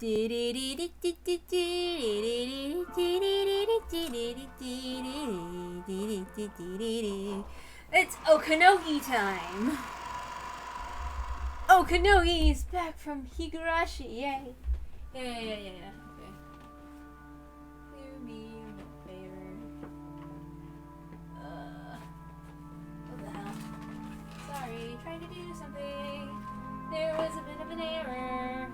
It's Okanogi time! Okanogi is back from Higurashi, yay! Yeah. Okay. Do me a favor. What the hell? Sorry, trying to do something. There was a bit of an error.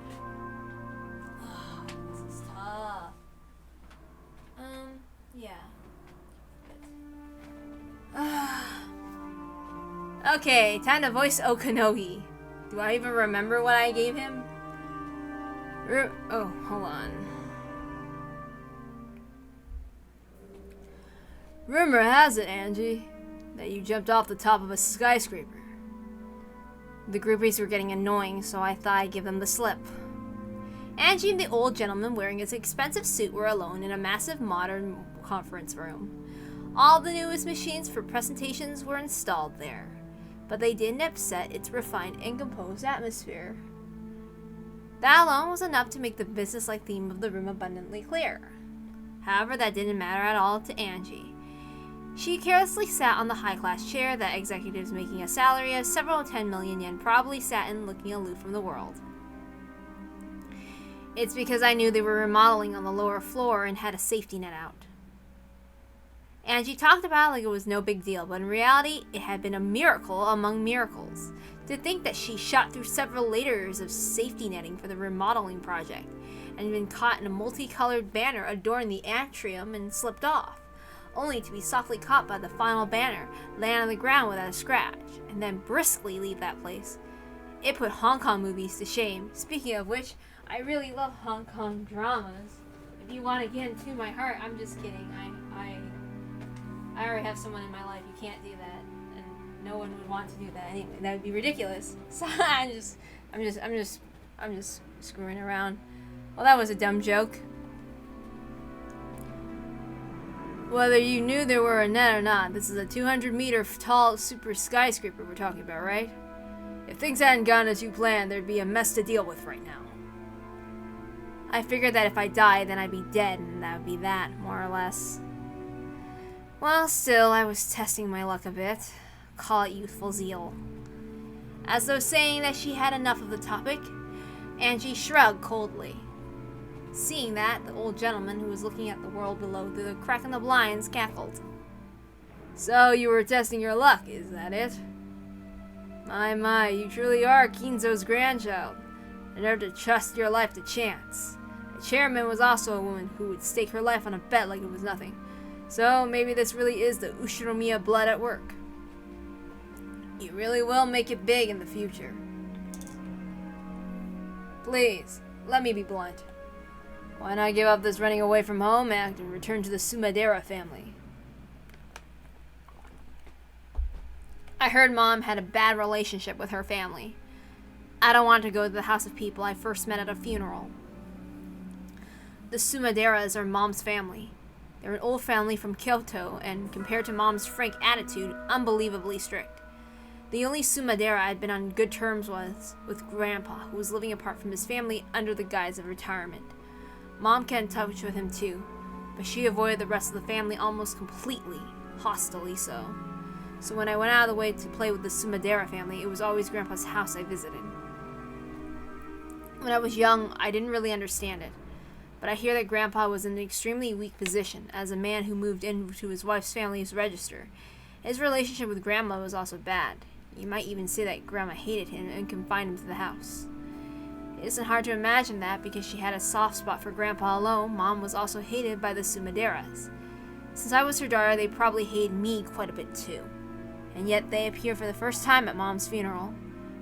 Oh, this is tough. Yeah. Okay, time to voice Okanogi. Do I even remember what I gave him? Oh, hold on. Rumor has it, Angie, that you jumped off the top of a skyscraper. The groupies were getting annoying, so I thought I'd give them the slip. Angie and the old gentleman wearing his expensive suit were alone in a massive modern conference room. All the newest machines for presentations were installed there, but they didn't upset its refined and composed atmosphere. That alone was enough to make the business-like theme of the room abundantly clear. However, that didn't matter at all to Angie. She carelessly sat on the high-class chair that executives making a salary of several 10 million yen probably sat in, looking aloof from the world. It's because I knew they were remodeling on the lower floor and had a safety net out. Angie talked about it like it was no big deal, but in reality, it had been a miracle among miracles. To think that she shot through several layers of safety netting for the remodeling project, and been caught in a multicolored banner adorning the atrium and slipped off, only to be softly caught by the final banner, land on the ground without a scratch, and then briskly leave that place. It put Hong Kong movies to shame. Speaking of which, I really love Hong Kong dramas. If you want to get into my heart, I'm just kidding. I already have someone in my life. You can't do that, and no one would want to do that anyway. That would be ridiculous. So I'm just screwing around. Well, that was a dumb joke. Whether you knew there were a net or not, this is a 200-meter tall super skyscraper we're talking about, right? If things hadn't gone as you planned, there'd be a mess to deal with right now. I figured that if I died, then I'd be dead, and that would be that, more or less. Well, still, I was testing my luck a bit. Call it youthful zeal. As though saying that she had enough of the topic, Angie shrugged coldly. Seeing that, the old gentleman who was looking at the world below through the crack in the blinds cackled. So you were testing your luck, is that it? My, you truly are Kinzo's grandchild. I never to trust your life to chance. The chairman was also a woman who would stake her life on a bet like it was nothing. So maybe this really is the Ushinomiya blood at work. You really will make it big in the future. Please, let me be blunt. Why not give up this running away from home act and return to the Sumadera family? I heard Mom had a bad relationship with her family. I don't want to go to the house of people I first met at a funeral. The Sumaderas are Mom's family. They're an old family from Kyoto, and compared to Mom's frank attitude, unbelievably strict. The only Sumadera I'd been on good terms was with Grandpa, who was living apart from his family under the guise of retirement. Mom kept in touch with him too, but she avoided the rest of the family almost completely, hostilely so. So when I went out of the way to play with the Sumadera family, it was always Grandpa's house I visited. When I was young, I didn't really understand it, but I hear that Grandpa was in an extremely weak position as a man who moved into his wife's family's register. His relationship with Grandma was also bad. You might even say that Grandma hated him and confined him to the house. It isn't hard to imagine that because she had a soft spot for Grandpa alone, Mom was also hated by the Sumaderas. Since I was her daughter, they probably hated me quite a bit too. And yet they appear for the first time at Mom's funeral,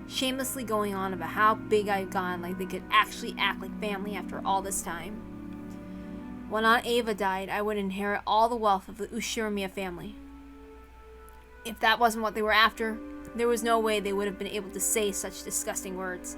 shamelessly going on about how big I've gone, like they could actually act like family after all this time. When Aunt Ava died, I would inherit all the wealth of the Ushinomiya family. If that wasn't what they were after, there was no way they would have been able to say such disgusting words.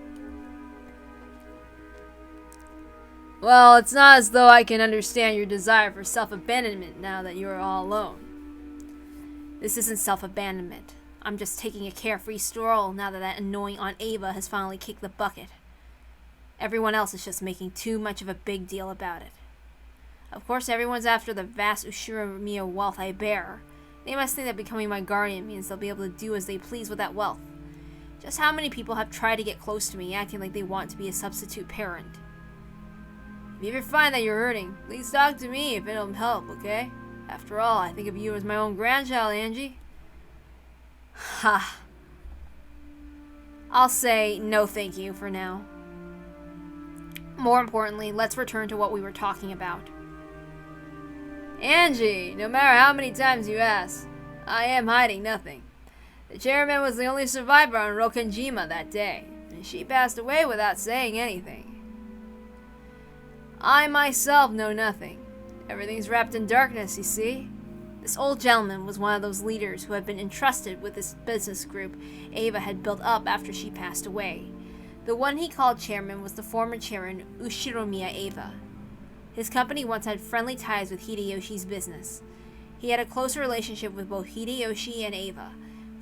Well, it's not as though I can understand your desire for self-abandonment now that you are all alone. This isn't self-abandonment. I'm just taking a carefree stroll now that annoying Aunt Ava has finally kicked the bucket. Everyone else is just making too much of a big deal about it. Of course, everyone's after the vast Ushiromiya wealth I bear. They must think that becoming my guardian means they'll be able to do as they please with that wealth. Just how many people have tried to get close to me, acting like they want to be a substitute parent? If you ever find that you're hurting, please talk to me if it'll help, okay? After all, I think of you as my own grandchild, Angie. Ha. I'll say no thank you for now. More importantly, let's return to what we were talking about. Angie, no matter how many times you ask, I am hiding nothing. The chairman was the only survivor on Rokenjima that day, and she passed away without saying anything. I myself know nothing. Everything's wrapped in darkness, you see. This old gentleman was one of those leaders who had been entrusted with this business group Ava had built up after she passed away. The one he called chairman was the former chairman Ushiromiya Ava. His company once had friendly ties with Hideyoshi's business. He had a close relationship with both Hideyoshi and Ava.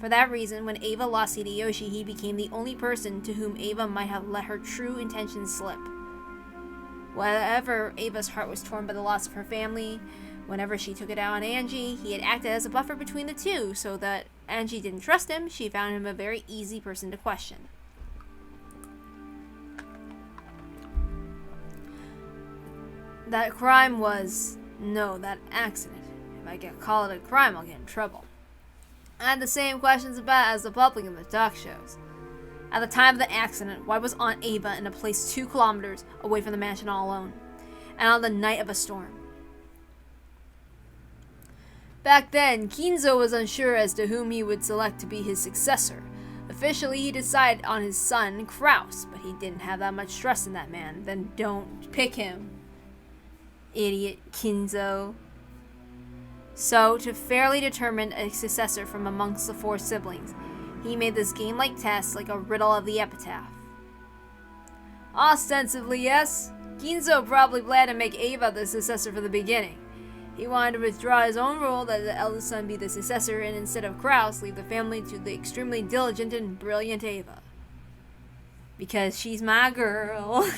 For that reason, when Ava lost Hideyoshi, he became the only person to whom Ava might have let her true intentions slip. Whenever Ava's heart was torn by the loss of her family, whenever she took it out on Angie, he had acted as a buffer between the two, so that Angie didn't trust him. She found him a very easy person to question. That crime was... no, that accident. If I can call it a crime, I'll get in trouble. I had the same questions about as the public in the talk shows. At the time of the accident, why was Aunt Ava in a place 2 kilometers away from the mansion all alone? And on the night of a storm? Back then, Kinzo was unsure as to whom he would select to be his successor. Officially, he decided on his son, Kraus, but he didn't have that much trust in that man. Then don't pick him. Idiot Kinzo. So, to fairly determine a successor from amongst the 4 siblings, he made this game-like test like a riddle of the epitaph. Ostensibly, yes. Kinzo probably planned to make Ava the successor from the beginning. He wanted to withdraw his own rule that the eldest son be the successor and instead of Kraus, leave the family to the extremely diligent and brilliant Ava. Because she's my girl.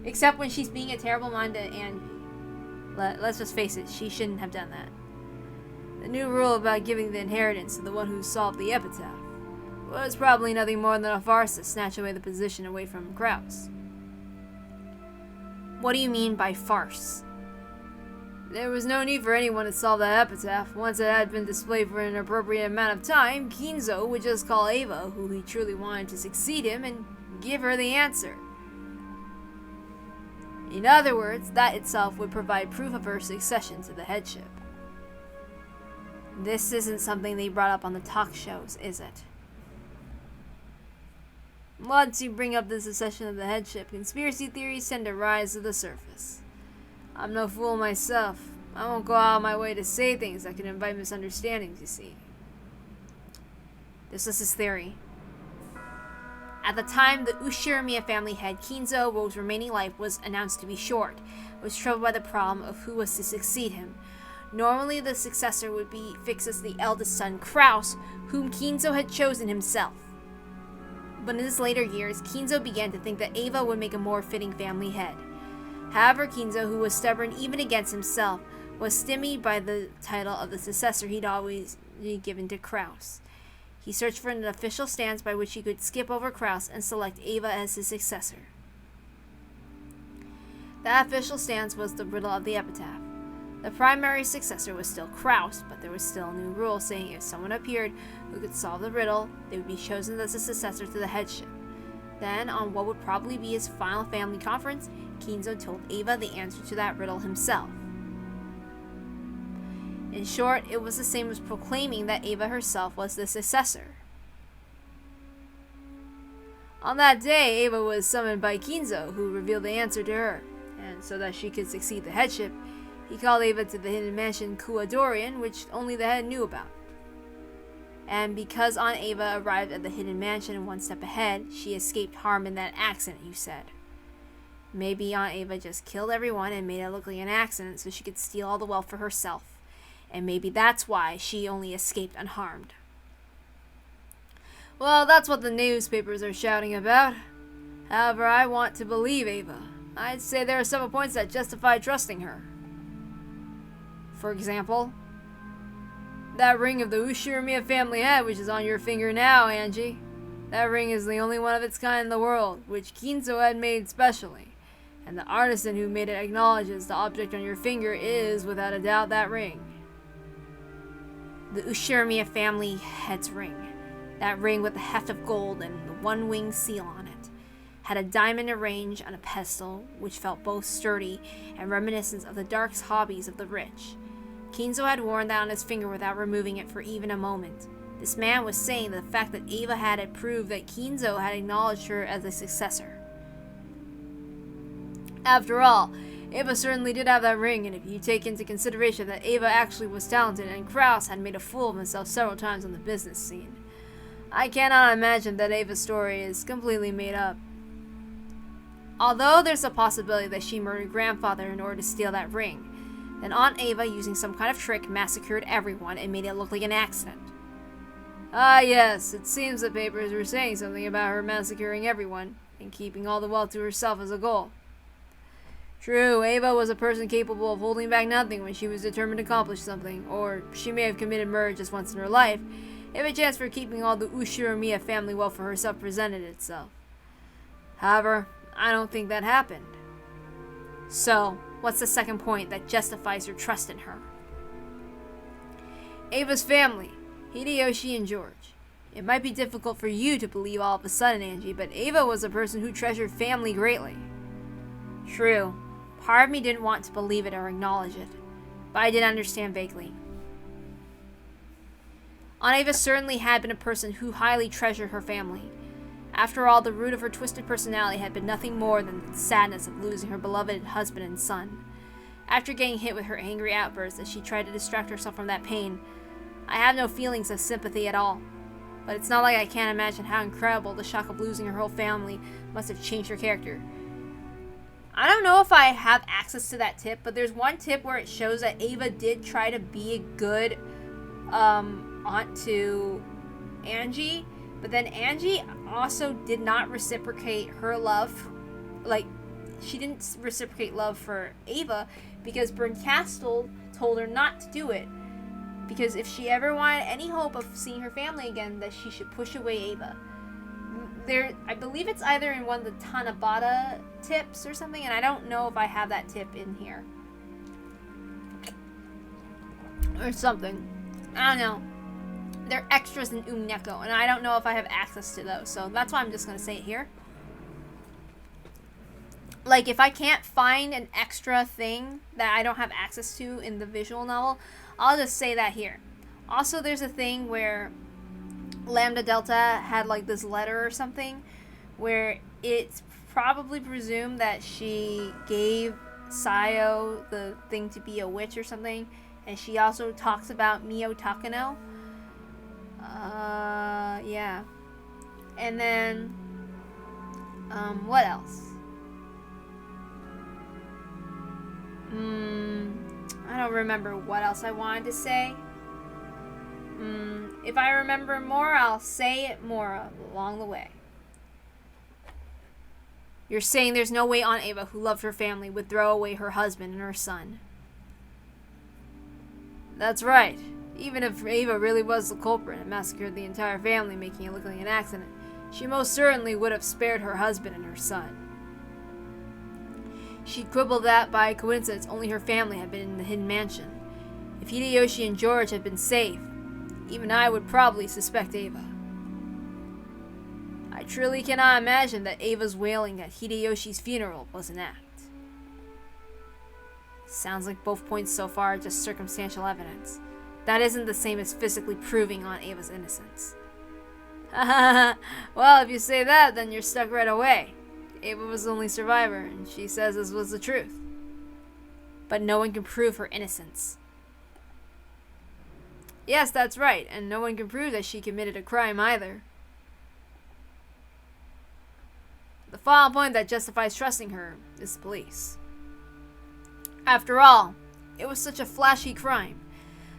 Except when she's being a terrible mind to Angie. Let's just face it, she shouldn't have done that. The new rule about giving the inheritance to the one who solved the epitaph was probably nothing more than a farce to snatch away the position away from Kraus. What do you mean by farce? There was no need for anyone to solve that epitaph. Once it had been displayed for an appropriate amount of time, Kinzo would just call Ava, who he truly wanted to succeed him, and give her the answer. In other words, that itself would provide proof of her succession to the headship. This isn't something they brought up on the talk shows, is it? Once you bring up the succession of the headship, conspiracy theories tend to rise to the surface. I'm no fool myself. I won't go out of my way to say things that can invite misunderstandings, you see. This was his theory. At the time, the Ushiromiya family head Kinzo, whose remaining life was announced to be short, was troubled by the problem of who was to succeed him. Normally, the successor would be fixed as the eldest son, Kraus, whom Kinzo had chosen himself. But in his later years, Kinzo began to think that Ava would make a more fitting family head. However, Kinzo, who was stubborn even against himself, was stymied by the title of the successor he'd always given to Kraus. He searched for an official stance by which he could skip over Kraus and select Ava as his successor. That official stance was the riddle of the epitaph. The primary successor was still Kraus, but there was still a new rule saying if someone appeared who could solve the riddle, they would be chosen as a successor to the headship. Then, on what would probably be his final family conference, Kinzo told Ava the answer to that riddle himself. In short, it was the same as proclaiming that Ava herself was the successor. On that day, Ava was summoned by Kinzo, who revealed the answer to her, and so that she could succeed the headship, he called Ava to the hidden mansion Kuadorian, which only the head knew about. And because Aunt Ava arrived at the hidden mansion one step ahead, she escaped harm in that accident, you said. Maybe Aunt Ava just killed everyone and made it look like an accident so she could steal all the wealth for herself. And maybe that's why she only escaped unharmed. Well, that's what the newspapers are shouting about. However, I want to believe Ava. I'd say there are several points that justify trusting her. For example, that ring of the Ushirimiya family head which is on your finger now, Angie. That ring is the only one of its kind in the world, which Kinzo had made specially. And the artisan who made it acknowledges the object on your finger is, without a doubt, that ring. The Ushirimiya family head's ring. That ring with the heft of gold and the one-winged seal on it, had a diamond arranged on a pedestal which felt both sturdy and reminiscent of the dark hobbies of the rich. Kinzo had worn that on his finger without removing it for even a moment. This man was saying that the fact that Ava had it proved that Kinzo had acknowledged her as a successor. After all, Ava certainly did have that ring, and if you take into consideration that Ava actually was talented and Kraus had made a fool of himself several times on the business scene, I cannot imagine that Ava's story is completely made up. Although there's a possibility that she murdered grandfather in order to steal that ring, then Aunt Ava, using some kind of trick, massacred everyone and made it look like an accident. Ah yes, it seems the papers were saying something about her massacring everyone and keeping all the wealth to herself as a goal. True, Ava was a person capable of holding back nothing when she was determined to accomplish something, or she may have committed murder just once in her life, if a chance for keeping all the Ushirimiya family wealth for herself presented itself. However, I don't think that happened. So, what's the second point that justifies your trust in her? Ava's family, Hideyoshi and George. It might be difficult for you to believe all of a sudden, Angie, but Ava was a person who treasured family greatly. True, part of me didn't want to believe it or acknowledge it, but I did understand vaguely. Aunt Ava certainly had been a person who highly treasured her family. After all, the root of her twisted personality had been nothing more than the sadness of losing her beloved husband and son. After getting hit with her angry outburst as she tried to distract herself from that pain, I have no feelings of sympathy at all. But it's not like I can't imagine how incredible the shock of losing her whole family must have changed her character. I don't know if I have access to that tip, but there's one tip where it shows that Ava did try to be a good aunt to Angie, but then Angie also did not reciprocate her love. Like, she didn't reciprocate love for Ava because Berncastle told her not to do it. Because if she ever wanted any hope of seeing her family again, that she should push away Ava. I believe it's either in one of the Tanabata tips or something, and I don't know if I have that tip in here. Or something. I don't know. They're extras in Umineko, and I don't know if I have access to those, so that's why I'm just going to say it here. Like, if I can't find an extra thing that I don't have access to in the visual novel, I'll just say that here. Also, there's a thing where Lambda Delta had, like, this letter or something, where it's probably presumed that she gave Sayo the thing to be a witch or something, and she also talks about Mio Takano. Yeah. And then, what else? I don't remember what else I wanted to say. If I remember more, I'll say it more along the way. You're saying there's no way Aunt Ava, who loved her family, would throw away her husband and her son. That's right. Even if Ava really was the culprit and massacred the entire family, making it look like an accident, she most certainly would have spared her husband and her son. She'd quibbled that, by coincidence, only her family had been in the hidden mansion. If Hideyoshi and George had been safe, even I would probably suspect Ava. I truly cannot imagine that Ava's wailing at Hideyoshi's funeral was an act. Sounds like both points so far are just circumstantial evidence. That isn't the same as physically proving Aunt Ava's innocence. Well, if you say that, then you're stuck right away. Ava was the only survivor, and she says this was the truth. But no one can prove her innocence. Yes, that's right, and no one can prove that she committed a crime either. The final point that justifies trusting her is the police. After all, it was such a flashy crime.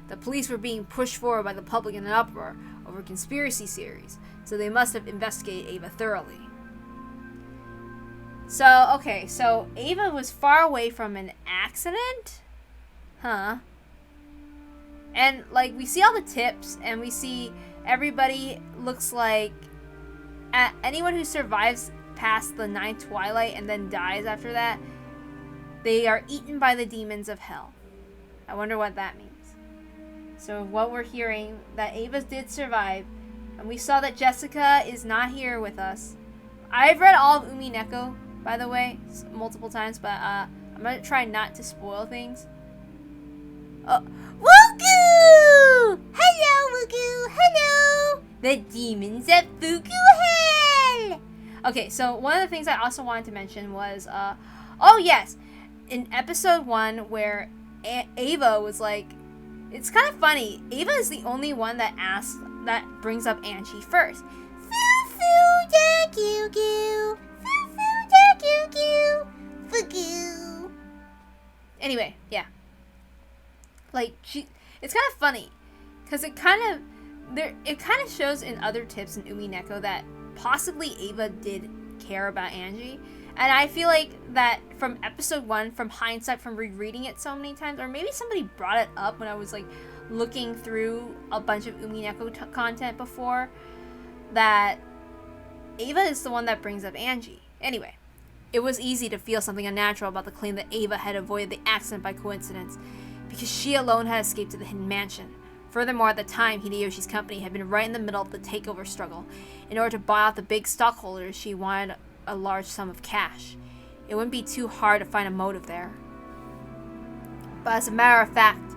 The police were being pushed forward by the public in an uproar over conspiracy theories, so they must have investigated Ava thoroughly. So, okay, so Ava was far away from an accident? Huh. And, like, we see all the tips, and we see everybody looks like... anyone who survives past the 9th twilight and then dies after that, they are eaten by the demons of hell. I wonder what that means. So what we're hearing, that Ava did survive, and we saw that Jessica is not here with us. I've read all of Umineko, by the way, multiple times, but I'm gonna try not to spoil things. Oh, Wuku! Hello, Wuku! Hello! The demons of Fuku Hell! Okay, so one of the things I also wanted to mention was, oh yes, in episode 1 where Ava was like, it's kind of funny, Ava is the only one that brings up Angie first. Foo-foo da goo-goo, foo-foo da goo-goo, foo-goo. Anyway, yeah. Like, it's kind of funny, because it kind of shows in other tips in Umineko that possibly Ava did care about Angie. And I feel like that from episode 1, from hindsight, from rereading it so many times, or maybe somebody brought it up when I was like looking through a bunch of Umineko content before, that Ava is the one that brings up Angie. Anyway, it was easy to feel something unnatural about the claim that Ava had avoided the accident by coincidence, because she alone had escaped to the hidden mansion. Furthermore, at the time, Hideyoshi's company had been right in the middle of the takeover struggle. In order to buy out the big stockholders, she wanted a large sum of cash. It wouldn't be too hard to find a motive there. But as a matter of fact,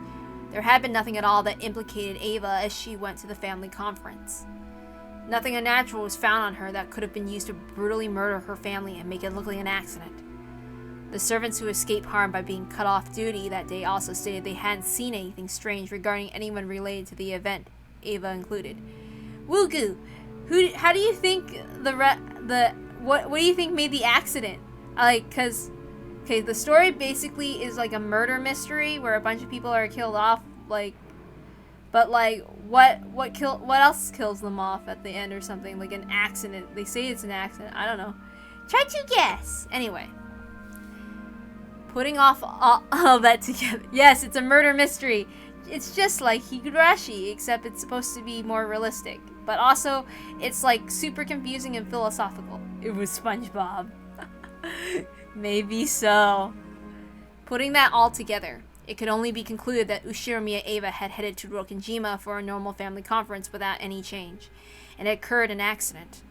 there had been nothing at all that implicated Ava as she went to the family conference. Nothing unnatural was found on her that could have been used to brutally murder her family and make it look like an accident. The servants who escaped harm by being cut off duty that day also stated they hadn't seen anything strange regarding anyone related to the event, Ava included. Wugu, how do you think what do you think made the accident? The story basically is like a murder mystery where a bunch of people are killed off, what else kills them off at the end or something, like an accident. They say it's an accident. I don't know. Try to guess. Anyway. Putting off all that together. Yes, it's a murder mystery. It's just like Higurashi, except it's supposed to be more realistic. But also, it's like super confusing and philosophical. It was SpongeBob. Maybe so. Putting that all together, it could only be concluded that Ushiromiya Ava had headed to Rokkenjima for a normal family conference without any change, and it occurred an accident.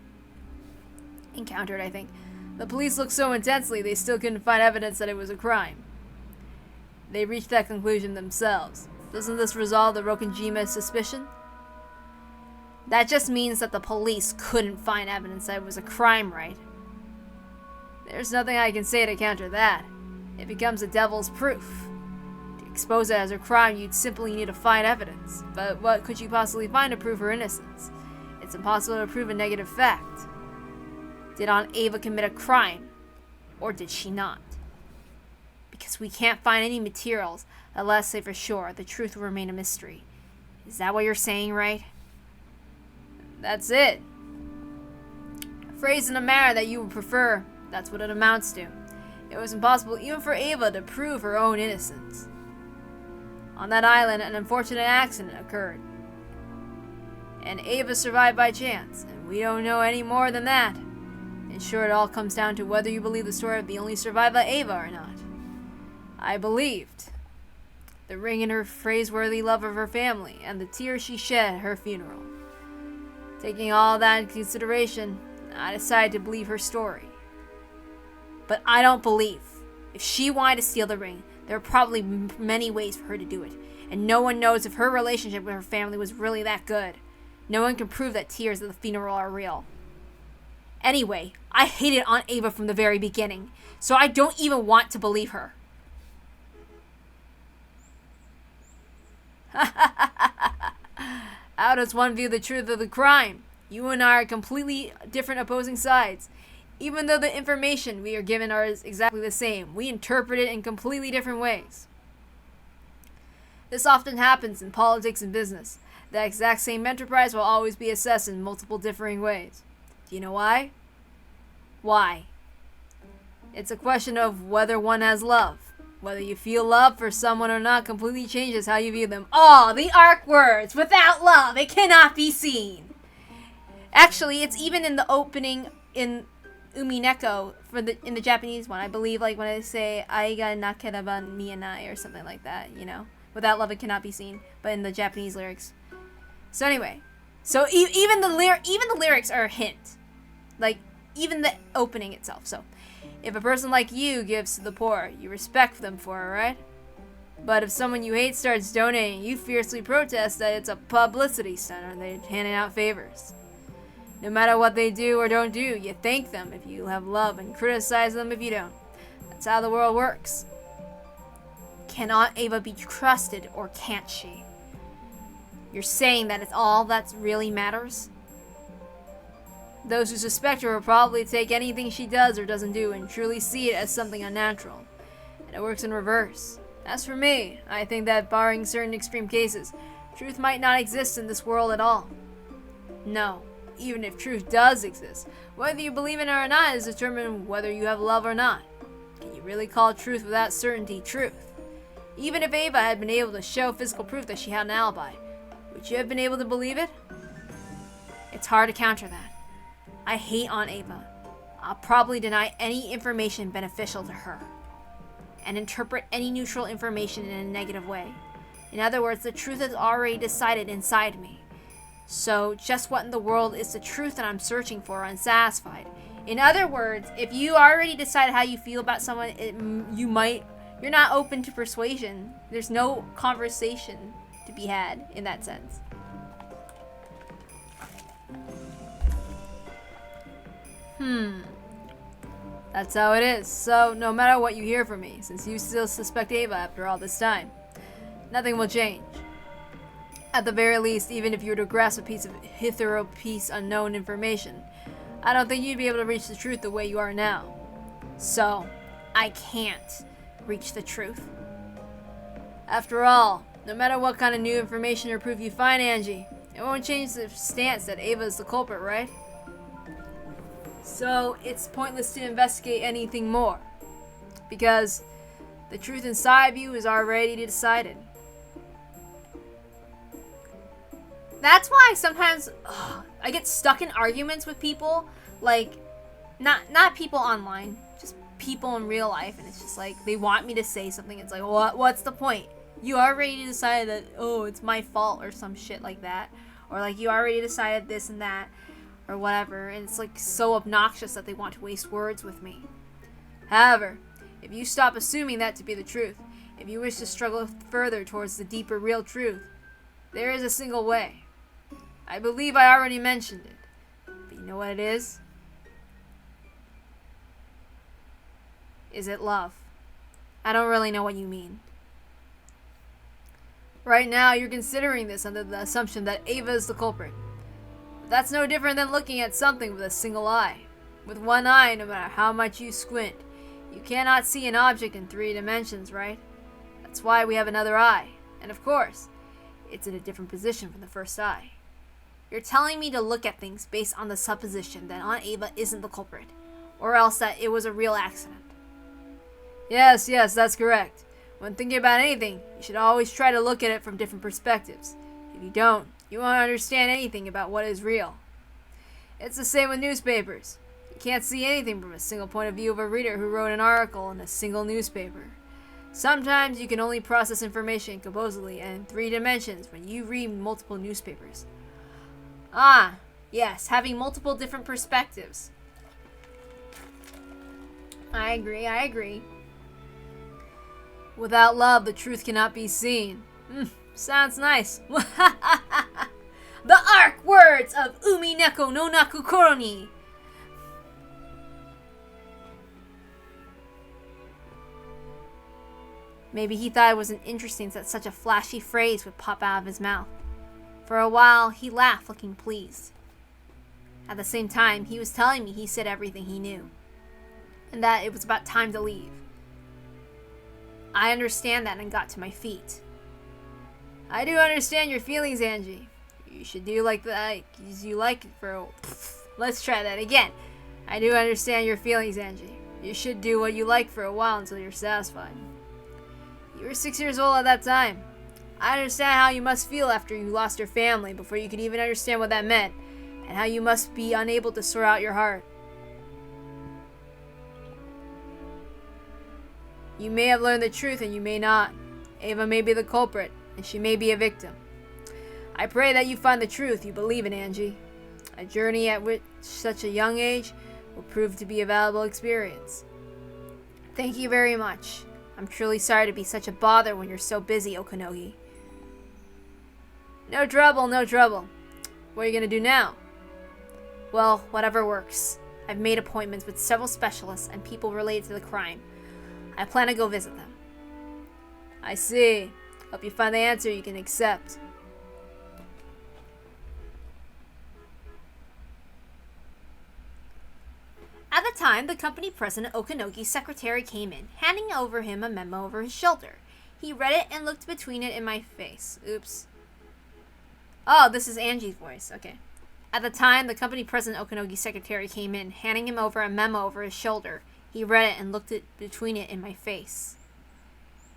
Encountered, I think. The police looked so intensely they still couldn't find evidence that it was a crime. They reached that conclusion themselves. Doesn't this resolve the Rokkenjima's suspicion? That just means that the police couldn't find evidence that it was a crime, right? There's nothing I can say to counter that. It becomes the devil's proof. To expose it as a crime, you'd simply need to find evidence. But what could you possibly find to prove her innocence? It's impossible to prove a negative fact. Did Aunt Ava commit a crime, or did she not? Because we can't find any materials that let us say for sure the truth will remain a mystery. Is that what you're saying, right? That's it. Phrased in a manner that you would prefer, that's what it amounts to. It was impossible even for Ava to prove her own innocence. On that island, an unfortunate accident occurred. And Ava survived by chance, and we don't know any more than that. In short, it all comes down to whether you believe the story of the only survivor Ava or not. I believed. The ring in her praiseworthy love of her family, and the tears she shed at her funeral. Taking all that into consideration, I decided to believe her story. But I don't believe. If she wanted to steal the ring, there are probably many ways for her to do it, and no one knows if her relationship with her family was really that good. No one can prove that tears at the funeral are real. Anyway, I hated Aunt Ava from the very beginning, so I don't even want to believe her. How does one view the truth of the crime? You and I are completely different opposing sides. Even though the information we are given are exactly the same, we interpret it in completely different ways. This often happens in politics and business. The exact same enterprise will always be assessed in multiple differing ways. Do you know why? Why? It's a question of whether one has love. Whether you feel love for someone or not completely changes how you view them. Oh, the arc words! Without love, it cannot be seen! Actually, it's even in the opening in Umineko in the Japanese one. I believe, like, when I say "ai ga nakereba mienai" or something like that, you know? Without love, it cannot be seen. But in the Japanese lyrics. So anyway. So even the lyrics are a hint. Like, even the opening itself. So, if a person like you gives to the poor, you respect them for it, right? But if someone you hate starts donating, you fiercely protest that it's a publicity stunt or they're handing out favors. No matter what they do or don't do, you thank them if you have love and criticize them if you don't. That's how the world works. Cannot Ava be trusted, or can't she? You're saying that it's all that really matters? Those who suspect her will probably take anything she does or doesn't do and truly see it as something unnatural. And it works in reverse. As for me, I think that barring certain extreme cases, truth might not exist in this world at all. No, even if truth does exist, whether you believe in it or not is determined whether you have love or not. Can you really call truth without certainty truth? Even if Ava had been able to show physical proof that she had an alibi, would you have been able to believe it? It's hard to counter that. I hate Aunt Ava. I'll probably deny any information beneficial to her, and interpret any neutral information in a negative way. In other words, the truth is already decided inside me. So, just what in the world is the truth that I'm searching for unsatisfied? In other words, if you already decided how you feel about someone, you're not open to persuasion. There's no conversation to be had in that sense. That's how it is. So, no matter what you hear from me, since you still suspect Ava after all this time, nothing will change. At the very least, even if you were to grasp a piece of hitherto unknown information, I don't think you'd be able to reach the truth the way you are now. So, I can't reach the truth. After all, no matter what kind of new information or proof you find, Angie, it won't change the stance that Ava is the culprit, right? So, it's pointless to investigate anything more, because the truth inside of you is already decided. That's why sometimes I get stuck in arguments with people, like, not people online, just people in real life, and it's just like, they want me to say something. It's like, what's the point? You already decided that, it's my fault or some shit like that, or like, you already decided this and that, or whatever, and it's like so obnoxious that they want to waste words with me. However, if you stop assuming that to be the truth, if you wish to struggle further towards the deeper real truth, there is a single way. I believe I already mentioned it, but you know what it is? Is it love? I don't really know what you mean. Right now, you're considering this under the assumption that Ava is the culprit. That's no different than looking at something with a single eye. With one eye, no matter how much you squint, you cannot see an object in 3 dimensions, right? That's why we have another eye. And of course, it's in a different position from the first eye. You're telling me to look at things based on the supposition that Aunt Ava isn't the culprit, or else that it was a real accident. Yes, that's correct. When thinking about anything, you should always try to look at it from different perspectives. If you don't, you won't understand anything about what is real. It's the same with newspapers. You can't see anything from a single point of view of a reader who wrote an article in a single newspaper. Sometimes you can only process information composedly and in 3 dimensions when you read multiple newspapers. Ah, yes, having multiple different perspectives. I agree. Without love, the truth cannot be seen. Sounds nice. The arc words of Umineko no Naku Koro ni. Maybe he thought it wasn't interesting that such a flashy phrase would pop out of his mouth. For a while, he laughed, looking pleased. At the same time, he was telling me he said everything he knew, and that it was about time to leave. I understand that and got to my feet. I do understand your feelings, Angie. You should do like that, you like it for... Let's try that again. I do understand your feelings, Angie. You should do what you like for a while until you're satisfied. You were 6 years old at that time. I understand how you must feel after you lost your family before you could even understand what that meant, and how you must be unable to sort out your heart. You may have learned the truth and you may not. Ava may be the culprit, and she may be a victim. I pray that you find the truth you believe in, Angie. A journey at which such a young age will prove to be a valuable experience. Thank you very much. I'm truly sorry to be such a bother when you're so busy, Okanogi. No trouble, no trouble. What are you going to do now? Well, whatever works. I've made appointments with several specialists and people related to the crime. I plan to go visit them. I see. Hope you find the answer you can accept. At the time, the company president Okanogi's secretary came in, handing over him a memo over his shoulder. He read it and looked between it in my face. Oops. Oh, this is Angie's voice. Okay. At the time, the company president Okanogi's secretary came in, handing him over a memo over his shoulder. He read it and looked between it in my face.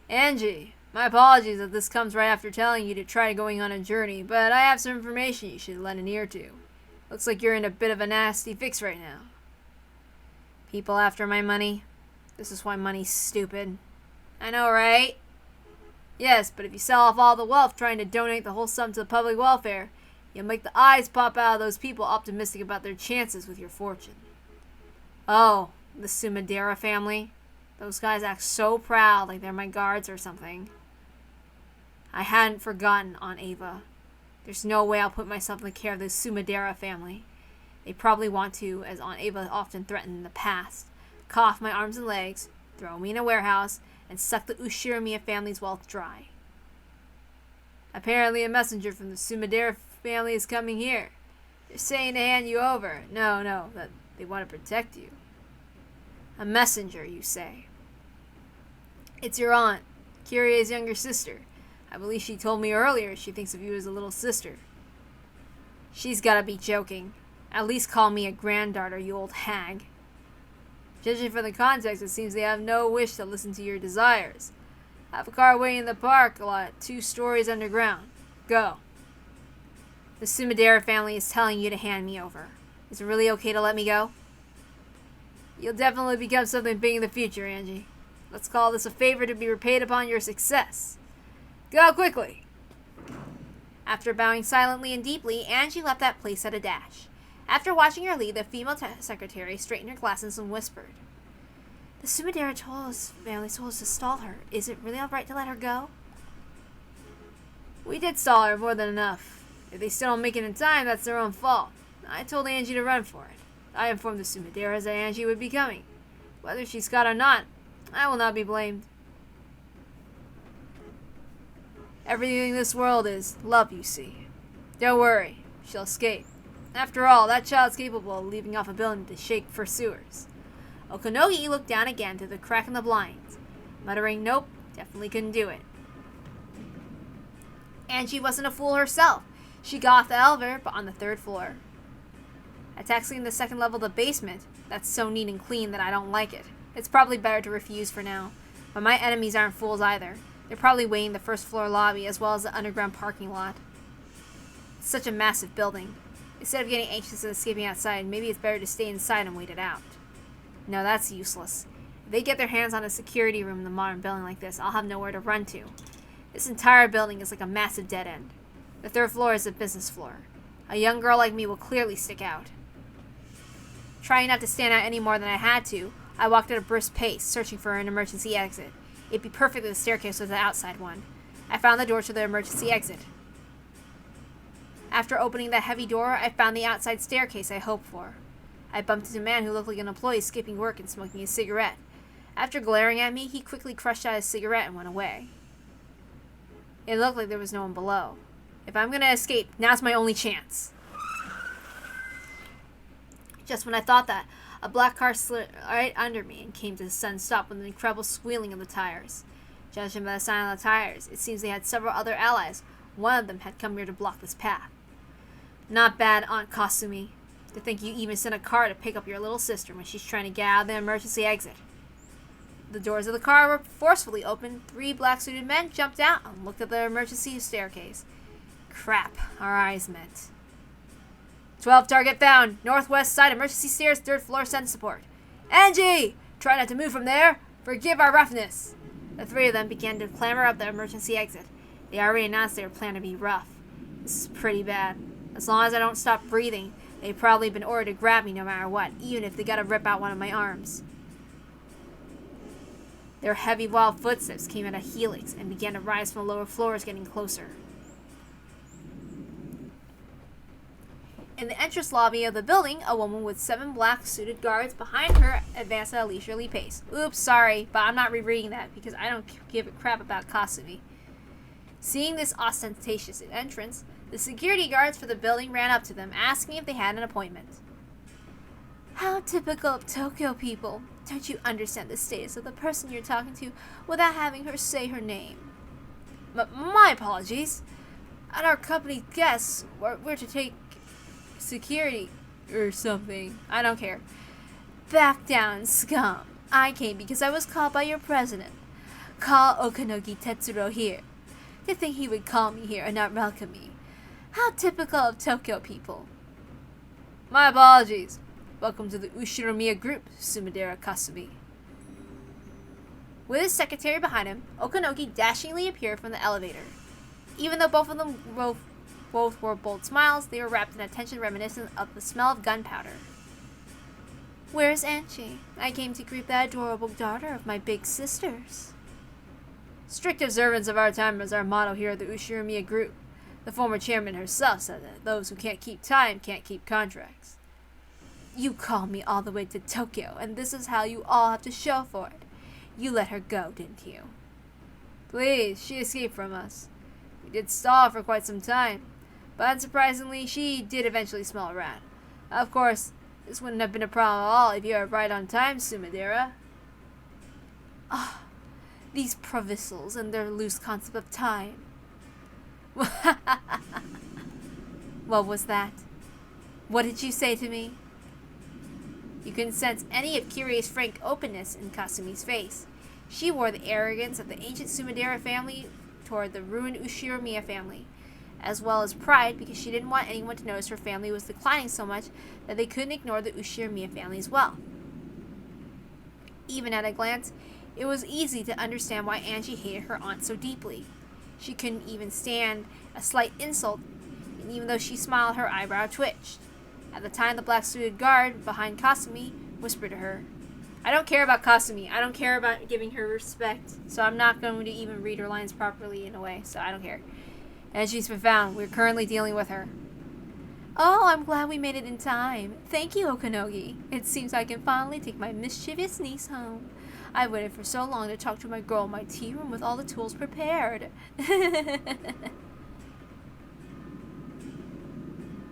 Angie, my apologies that this comes right after telling you to try going on a journey, but I have some information you should lend an ear to. Looks like you're in a bit of a nasty fix right now. People after my money? This is why money's stupid. I know, right? Yes, but if you sell off all the wealth trying to donate the whole sum to the public welfare, you'll make the eyes pop out of those people optimistic about their chances with your fortune. Oh, the Sumadera family? Those guys act so proud like they're my guards or something. I hadn't forgotten Aunt Ava. There's no way I'll put myself in the care of the Sumadera family. They probably want to, as Aunt Ava often threatened in the past, cut off my arms and legs, throw me in a warehouse, and suck the Ushiramiya family's wealth dry. Apparently a messenger from the Sumadera family is coming here. They're saying to hand you over. No, that they want to protect you. A messenger, you say? It's your aunt, Kiria's younger sister. I believe she told me earlier she thinks of you as a little sister. She's gotta be joking. At least call me a granddaughter, you old hag. Judging from the context, it seems they have no wish to listen to your desires. I have a car waiting in the park lot, 2 stories underground. Go. The Sumadera family is telling you to hand me over. Is it really okay to let me go? You'll definitely become something big in the future, Angie. Let's call this a favor to be repaid upon your success. Go quickly. After bowing silently and deeply, Angie left that place at a dash. After watching her leave, the female secretary straightened her glasses and whispered, The Sumadera family told us to stall her. Is it really alright to let her go? We did stall her more than enough. If they still don't make it in time, that's their own fault. I told Angie to run for it. I informed the Sumaderas that Angie would be coming. Whether she's caught or not, I will not be blamed. Everything in this world is love, you see. Don't worry, she'll escape. After all, that child's capable of leaping off a building to shake pursuers. Okanogi looked down again through the crack in the blinds, muttering, Nope, definitely couldn't do it. Angie wasn't a fool herself. She got off the elevator, but on the 3rd floor. Taxiing the 2nd level of the basement, that's so neat and clean that I don't like it. It's probably better to refuse for now. But my enemies aren't fools either. They're probably waiting the 1st floor lobby as well as the underground parking lot. It's such a massive building. Instead of getting anxious and escaping outside, maybe it's better to stay inside and wait it out. No, that's useless. If they get their hands on a security room in a modern building like this, I'll have nowhere to run to. This entire building is like a massive dead end. The 3rd floor is the business floor. A young girl like me will clearly stick out. Trying not to stand out any more than I had to, I walked at a brisk pace, searching for an emergency exit. It'd be perfect if the staircase was the outside one. I found the door to the emergency exit. After opening that heavy door, I found the outside staircase I hoped for. I bumped into a man who looked like an employee skipping work and smoking a cigarette. After glaring at me, he quickly crushed out his cigarette and went away. It looked like there was no one below. If I'm gonna escape, now's my only chance. Just when I thought that, a black car slid right under me and came to a sudden stop with an incredible squealing of the tires. Judging by the sound of the tires, it seems they had several other allies. One of them had come here to block this path. Not bad, Aunt Kasumi. To think you even sent a car to pick up your little sister when she's trying to get out of the emergency exit. The doors of the car were forcefully opened. 3 black-suited men jumped out and looked at the emergency staircase. Crap, our eyes met. 12 target found. Northwest side emergency stairs, 3rd floor, send support. Angie! Try not to move from there. Forgive our roughness. The 3 of them began to clamber up the emergency exit. They already announced their plan to be rough. This is pretty bad. As long as I don't stop breathing, they've probably been ordered to grab me no matter what, even if they gotta rip out one of my arms. Their heavy, wild footsteps came at a helix and began to rise from the lower floors, getting closer. In the entrance lobby of the building, a woman with 7 black-suited guards behind her advanced at a leisurely pace. Oops, sorry, but I'm not rereading that because I don't give a crap about Kasumi. Seeing this ostentatious entrance, the security guards for the building ran up to them, asking if they had an appointment. How typical of Tokyo people. Don't you understand the status of the person you're talking to without having her say her name? My apologies. At our company guests, we're to take security or something. I don't care. Back down, scum. I came because I was called by your president. Call Okanogi Tetsuro here. To think he would call me here and not welcome me. How typical of Tokyo people. My apologies. Welcome to the Ushiromiya group, Sumidera Kasumi. With his secretary behind him, Okanogi dashingly appeared from the elevator. Even though both of them both wore bold smiles, they were wrapped in a tension reminiscent of the smell of gunpowder. Where's Anchi? I came to greet the adorable daughter of my big sisters. Strict observance of our time is our motto here at the Ushiromiya group. The former chairman herself said that those who can't keep time can't keep contracts. You called me all the way to Tokyo, and this is how you all have to show for it. You let her go, didn't you? Please, she escaped from us. We did stall for quite some time, but unsurprisingly, she did eventually smell a rat. Of course, this wouldn't have been a problem at all if you were right on time, Sumidera. Ah, these provincials and their loose concept of time. What was that? What did you say to me? You couldn't sense any of Kirie's frank openness in Kasumi's face. She wore the arrogance of the ancient Sumidera family toward the ruined Ushiromiya family, as well as pride because she didn't want anyone to notice her family was declining so much that they couldn't ignore the Ushiromiya family as well. Even at a glance, it was easy to understand why Angie hated her aunt so deeply. She couldn't even stand a slight insult, and even though she smiled, her eyebrow twitched. At the time, the black-suited guard behind Kasumi whispered to her, I don't care about Kasumi. I don't care about giving her respect, so I'm not going to even read her lines properly in a way, so I don't care. And she's been found. We're currently dealing with her. Oh, I'm glad we made it in time. Thank you, Okanogi. It seems I can finally take my mischievous niece home. I waited for so long to talk to my girl in my tea room with all the tools prepared.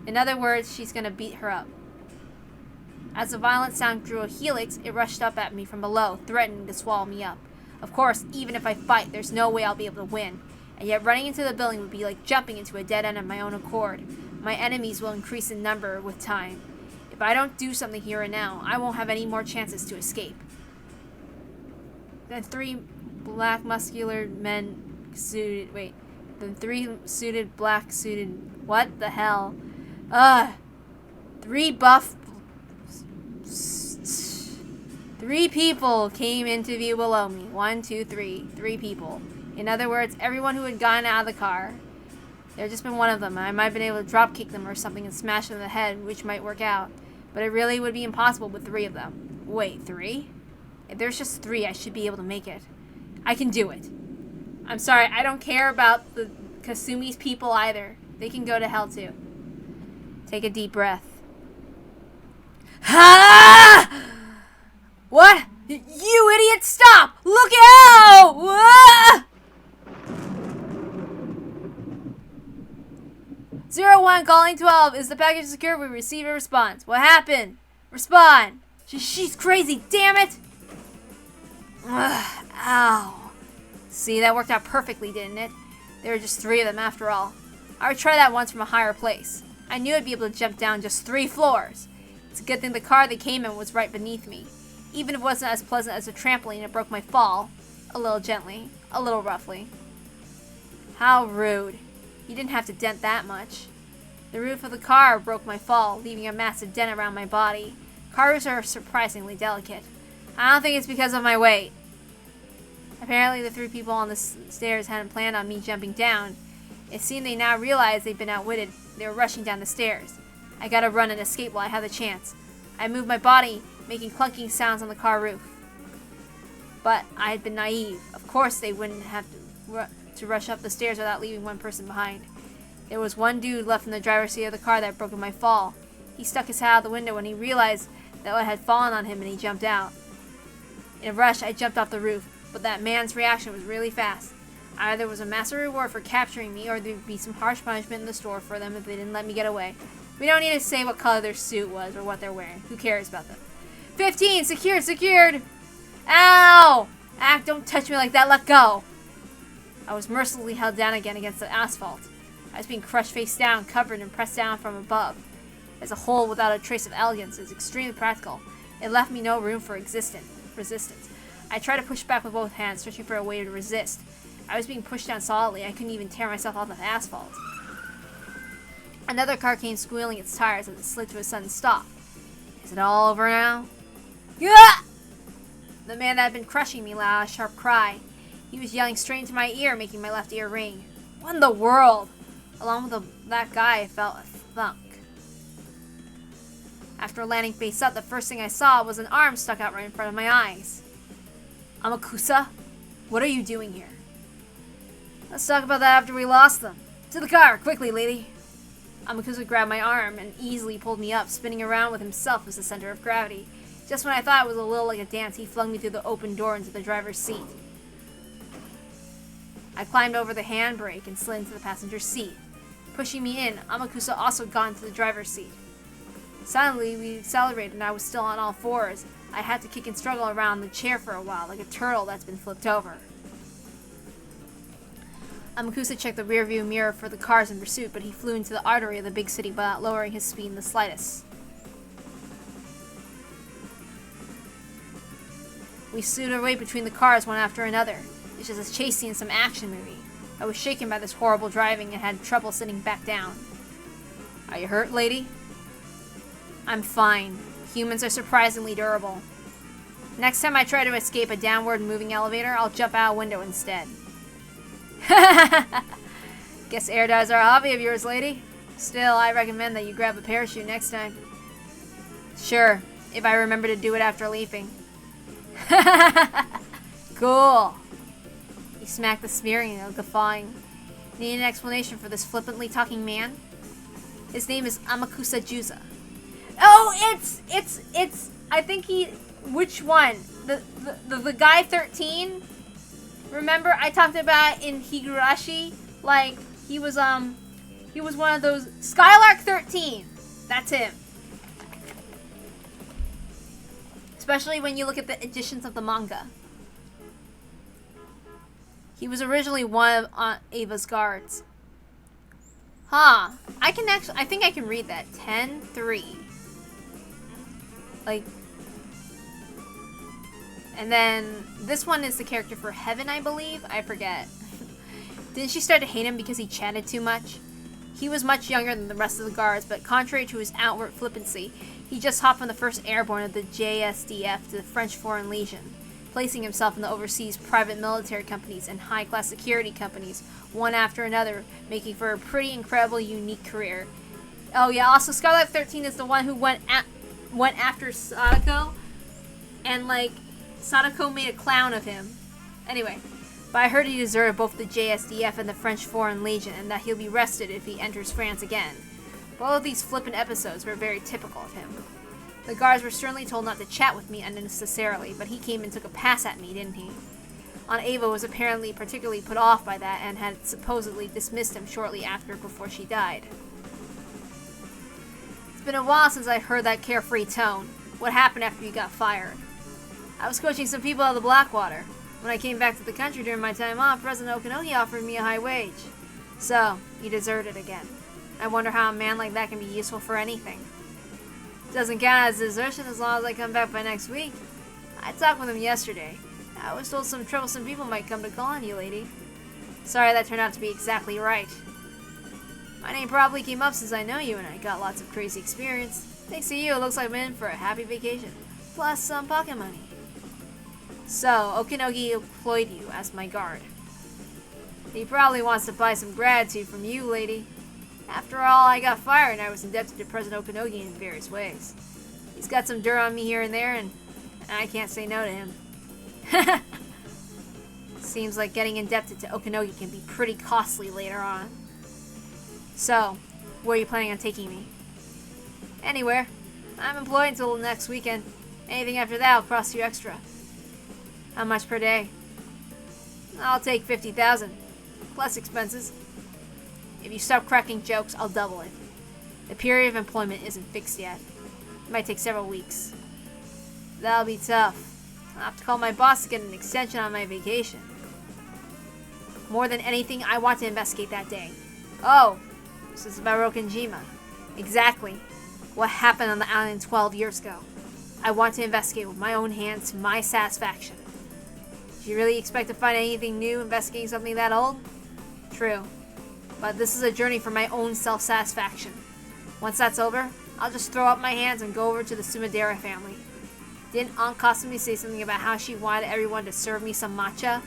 In other words, she's gonna beat her up. As the violent sound drew a helix, it rushed up at me from below, threatening to swallow me up. Of course, even if I fight, there's no way I'll be able to win. And yet running into the building would be like jumping into a dead end of my own accord. My enemies will increase in number with time. If I don't do something here and now, I won't have any more chances to escape. Then 3 black muscular men suited... Wait. Then 3 suited black suited... What the hell? 3 buff... 3 people came into view below me. 1, 2, 3. 3 people. In other words, everyone who had gotten out of the car. There had just been one of them. I might have been able to drop kick them or something and smash them in the head, which might work out. But it really would be impossible with 3 of them. Wait, 3? If there's just 3, I should be able to make it. I can do it. I'm sorry, I don't care about the Kasumi's people either. They can go to hell too. Take a deep breath. Ha! What? You idiot, stop! Look out! Ah! 01 calling 12. Is the package secure? We receive a response. What happened? Respond. She's crazy, damn it! Ugh, ow. See, that worked out perfectly, didn't it? There were just 3 of them after all. I would try that once from a higher place. I knew I'd be able to jump down just 3 floors. It's a good thing the car they came in was right beneath me. Even if it wasn't as pleasant as a trampoline, it broke my fall. A little gently, a little roughly. How rude. You didn't have to dent that much. The roof of the car broke my fall, leaving a massive dent around my body. Car roofs are surprisingly delicate. I don't think it's because of my weight. Apparently the 3 people on the stairs hadn't planned on me jumping down. It seemed they now realized they'd been outwitted. They were rushing down the stairs. I gotta run and escape while I have the chance. I moved my body, making clunking sounds on the car roof. But I had been naive. Of course they wouldn't have to rush up the stairs without leaving one person behind. There was one dude left in the driver's seat of the car that broke my fall. He stuck his head out the window when he realized that I had fallen on him and he jumped out. In a rush, I jumped off the roof, but that man's reaction was really fast. Either there was a massive reward for capturing me or there would be some harsh punishment in the store for them if they didn't let me get away. We don't need to say what color their suit was or what they're wearing. Who cares about them? 15! Secured! Secured! Ow! Ack, don't touch me like that. Let go! I was mercilessly held down again against the asphalt. I was being crushed face down, covered, and pressed down from above. As a whole, without a trace of elegance, is extremely practical. It left me no room for resistance. I tried to push back with both hands, searching for a way to resist. I was being pushed down solidly. I couldn't even tear myself off the asphalt. Another car came squealing its tires as it slid to a sudden stop. Is it all over now? Yeah! The man that had been crushing me let out a sharp cry. He was yelling straight into my ear, making my left ear ring. What in the world? Along with that guy, I felt a thunk. After landing face up, the first thing I saw was an arm stuck out right in front of my eyes. Amakusa, what are you doing here? Let's talk about that after we lost them. To the car, quickly, lady. Amakusa grabbed my arm and easily pulled me up, spinning around with himself as the center of gravity. Just when I thought it was a little like a dance, he flung me through the open door into the driver's seat. I climbed over the handbrake and slid into the passenger seat. Pushing me in, Amakusa also got into the driver's seat. Suddenly, we accelerated and I was still on all fours. I had to kick and struggle around the chair for a while, like a turtle that's been flipped over. Amakusa checked the rearview mirror for the cars in pursuit, but he flew into the artery of the big city without lowering his speed in the slightest. We slewed our way between the cars one after another. It's just a chase scene in some action movie. I was shaken by this horrible driving and had trouble sitting back down. Are you hurt, lady? I'm fine. Humans are surprisingly durable. Next time I try to escape a downward moving elevator, I'll jump out a window instead. Guess air dives are a hobby of yours, lady. Still, I recommend that you grab a parachute next time. Sure, if I remember to do it after leaping. Cool. He smacked the steering wheel, guffawing. Need an explanation for this flippantly talking man? His name is Amakusa Juza. Oh, it's. I think he. Which one? The guy 13. Remember I talked about in Higurashi, like he was one of those Skylark 13. That's him. Especially when you look at the editions of the manga. He was originally one of Aunt Ava's guards. Huh. I think I can read that. 10-3. Like, and then this one is the character for Heaven, I believe. I forget. Didn't she start to hate him because he chatted too much? He was much younger than the rest of the guards, but contrary to his outward flippancy, he just hopped from the 1st Airborne of the JSDF to the French Foreign Legion, placing himself in the overseas private military companies and high-class security companies, one after another, making for a pretty incredible, unique career. Oh yeah, also Skylark 13 is the one who went after Sadako, and like, Sadako made a clown of him. Anyway, but I heard he deserted both the JSDF and the French Foreign Legion, and that he'll be arrested if he enters France again. Both of these flippant episodes were very typical of him. The guards were sternly told not to chat with me unnecessarily, but he came and took a pass at me, didn't he? Aunt Ava was apparently particularly put off by that and had supposedly dismissed him shortly after before she died. It's been a while since I heard that carefree tone. What happened after you got fired? I was coaching some people out of the Blackwater. When I came back to the country during my time off, President Okanohi offered me a high wage. So, you deserted again. I wonder how a man like that can be useful for anything. Doesn't count as desertion as long as I come back by next week. I talked with him yesterday. I was told some troublesome people might come to call on you, lady. Sorry that turned out to be exactly right. My name probably came up since I know you and I got lots of crazy experience. Thanks to you, it looks like I'm in for a happy vacation. Plus some pocket money. So, Okinogi employed you as my guard. He probably wants to buy some gratitude from you, lady. After all, I got fired and I was indebted to President Okinogi in various ways. He's got some dirt on me here and there, and I can't say no to him. Seems like getting indebted to Okinogi can be pretty costly later on. So, where are you planning on taking me? Anywhere. I'm employed until next weekend. Anything after that will cost you extra. How much per day? I'll take 50,000, plus expenses. If you stop cracking jokes, I'll double it. The period of employment isn't fixed yet. It might take several weeks. That'll be tough. I'll have to call my boss to get an extension on my vacation. More than anything, I want to investigate that day. Oh, this is about Rokenjima. Exactly. What happened on the island 12 years ago. I want to investigate with my own hands to my satisfaction. Do you really expect to find anything new investigating something that old? True. But this is a journey for my own self-satisfaction. Once that's over, I'll just throw up my hands and go over to the Sumadera family. Didn't Aunt Kasumi say something about how she wanted everyone to serve me some matcha?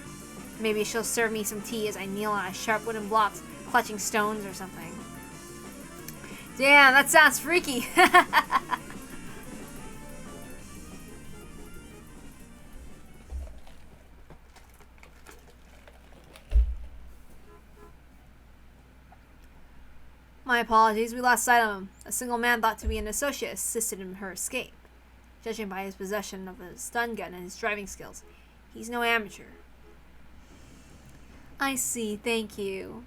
Maybe she'll serve me some tea as I kneel on sharp wooden blocks, clutching stones or something. Damn, that sounds freaky. My apologies, we lost sight of him. A single man thought to be an associate assisted in her escape. Judging by his possession of a stun gun and his driving skills, he's no amateur. I see, thank you.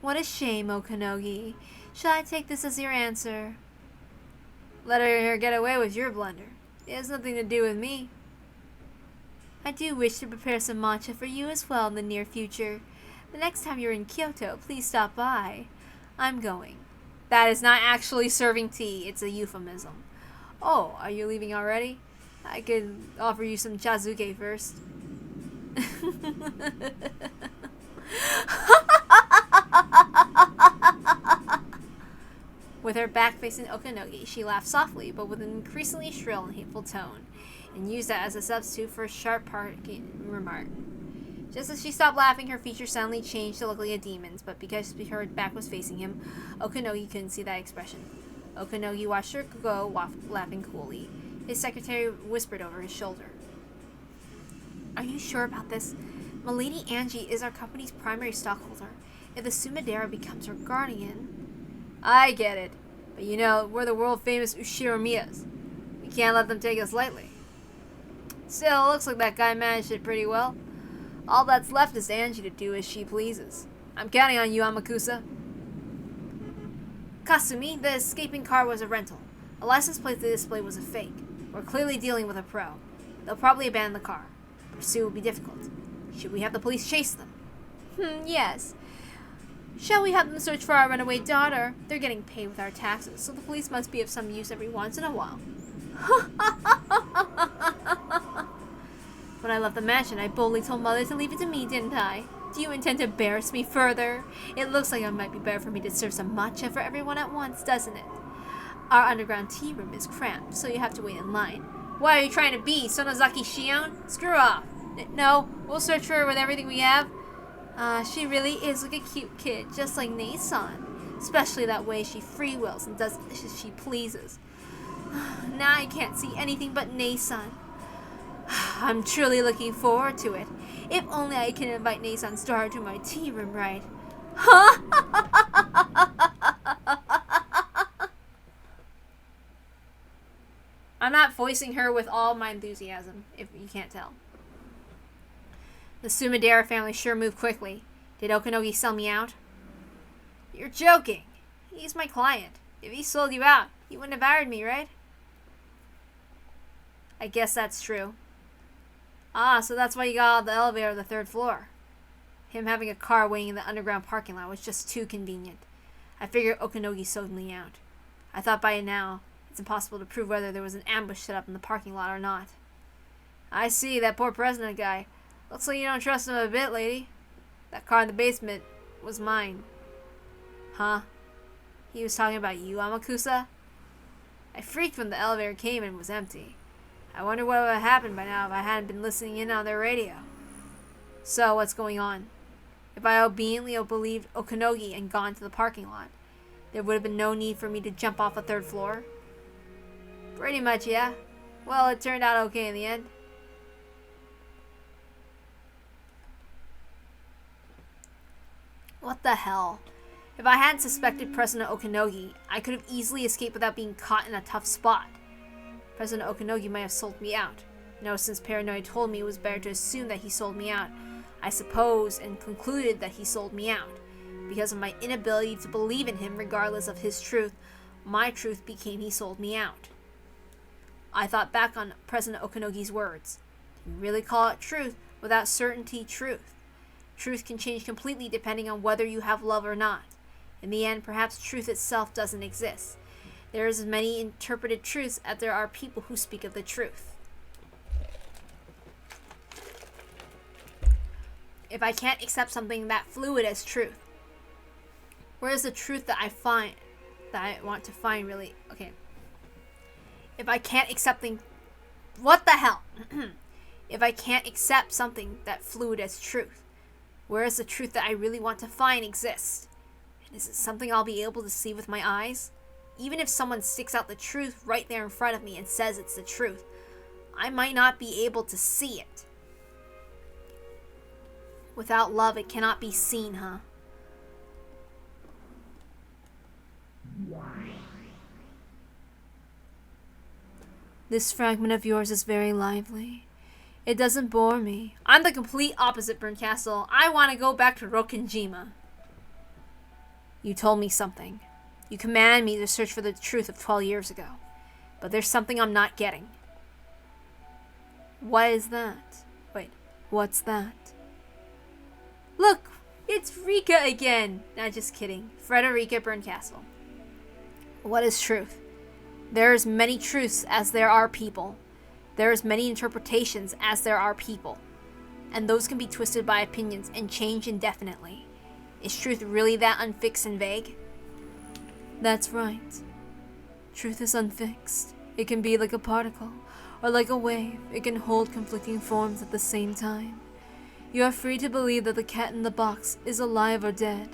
What a shame, Okinogi. Shall I take this as your answer? Let her get away with your blunder. It has nothing to do with me. I do wish to prepare some matcha for you as well in the near future. The next time you're in Kyoto, please stop by. I'm going. That is not actually serving tea. It's a euphemism. Oh, are you leaving already? I could offer you some chazuke first. With her back facing Okinogi, she laughed softly, but with an increasingly shrill and hateful tone, and used that as a substitute for a sharp parting remark. Just as she stopped laughing, her features suddenly changed to look like a demon's, but because her back was facing him, Okinogi couldn't see that expression. Okinogi watched her go, laughing coolly. His secretary whispered over his shoulder. Are you sure about this? Milady Angie is our company's primary stockholder. If the Sumadera becomes her guardian... I get it. But you know, we're the world-famous Ushiramiyas. We can't let them take us lightly. Still, it looks like that guy managed it pretty well. All that's left is Angie to do as she pleases. I'm counting on you, Amakusa. Kasumi, the escaping car was a rental. A license plate they displayed was a fake. We're clearly dealing with a pro. They'll probably abandon the car. Pursuit will be difficult. Should we have the police chase them? Yes. Shall we have them search for our runaway daughter? They're getting paid with our taxes, so the police must be of some use every once in a while. When I left the mansion, I boldly told Mother to leave it to me, didn't I? Do you intend to embarrass me further? It looks like it might be better for me to serve some matcha for everyone at once, doesn't it? Our underground tea room is cramped, so you have to wait in line. What are you trying to be, Sonozaki Shion? Screw off. No, we'll search for her with everything we have. She really is like a cute kid, just like Nei-san. Especially that way she freewheels and does as she pleases. Now I can't see anything but Nei-san. I'm truly looking forward to it. If only I can invite Nei-san's daughter to my tea room, right? I'm not voicing her with all my enthusiasm, if you can't tell. The Sumadera family sure moved quickly. Did Okinogi sell me out? You're joking. He's my client. If he sold you out, he wouldn't have hired me, right? I guess that's true. Ah, so that's why you got out the elevator on the 3rd floor. Him having a car waiting in the underground parking lot was just too convenient. I figured Okinogi sold me out. I thought by now, It's impossible to prove whether there was an ambush set up in the parking lot or not. I see, that poor president guy. Looks like you don't trust him a bit, lady. That car in the basement was mine. Huh? He was talking about you, Amakusa? I freaked when the elevator came and was empty. I wonder what would have happened by now if I hadn't been listening in on their radio. So, what's going on? If I obediently believed Okanogi and gone to the parking lot, there would have been no need for me to jump off a third floor? Pretty much, yeah. Well, it turned out okay in the end. What the hell? If I hadn't suspected President Okanogi, I could have easily escaped without being caught in a tough spot. President Okanogi might have sold me out. No, since Paranoid told me it was better to assume that he sold me out, I suppose and concluded that he sold me out. Because of my inability to believe in him regardless of his truth, my truth became he sold me out. I thought back on President Okanogi's words. Can you really call it truth without certainty truth? Truth can change completely depending on whether you have love or not. In the end, perhaps truth itself doesn't exist. There is as many interpreted truths as there are people who speak of the truth. If I can't accept something that fluid as truth, where is the truth that I want to find really? Okay. If I can't accept what the hell? If I can't accept something that fluid as truth, where is the truth that I really want to find exist? And is it something I'll be able to see with my eyes? Even if someone sticks out the truth right there in front of me and says it's the truth, I might not be able to see it. Without love, it cannot be seen, huh? This fragment of yours is very lively. It doesn't bore me. I'm the complete opposite, Burnt Castle. I want to go back to Rokenjima. You told me something. You commanded me to search for the truth of 12 years ago. But there's something I'm not getting. What is that? Wait, what's that? Look, it's Rika again. Nah, just kidding. Frederica Burnt Castle. What is truth? There is many truths as there are people. There is many interpretations as there are people. And those can be twisted by opinions and change indefinitely. Is truth really that unfixed and vague? That's right. Truth is unfixed. It can be like a particle, or like a wave. It can hold conflicting forms at the same time. You are free to believe that the cat in the box is alive or dead.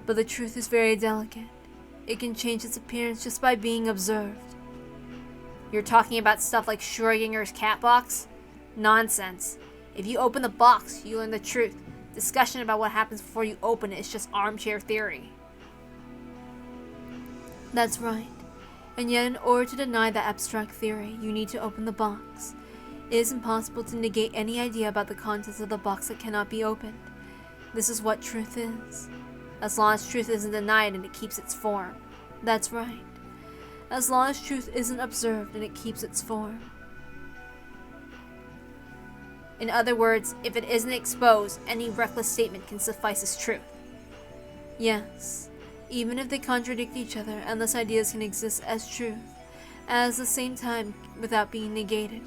But the truth is very delicate. It can change its appearance just by being observed. You're talking about stuff like Schrodinger's cat box? Nonsense. If you open the box, you learn the truth. Discussion about what happens before you open it is just armchair theory. That's right. And yet in order to deny that abstract theory, you need to open the box. It is impossible to negate any idea about the contents of the box that cannot be opened. This is what truth is. As long as truth isn't denied and it keeps its form. That's right. As long as truth isn't observed and it keeps its form. In other words, if it isn't exposed, any reckless statement can suffice as truth. Yes, even if they contradict each other, endless ideas can exist as truth, at the same time without being negated.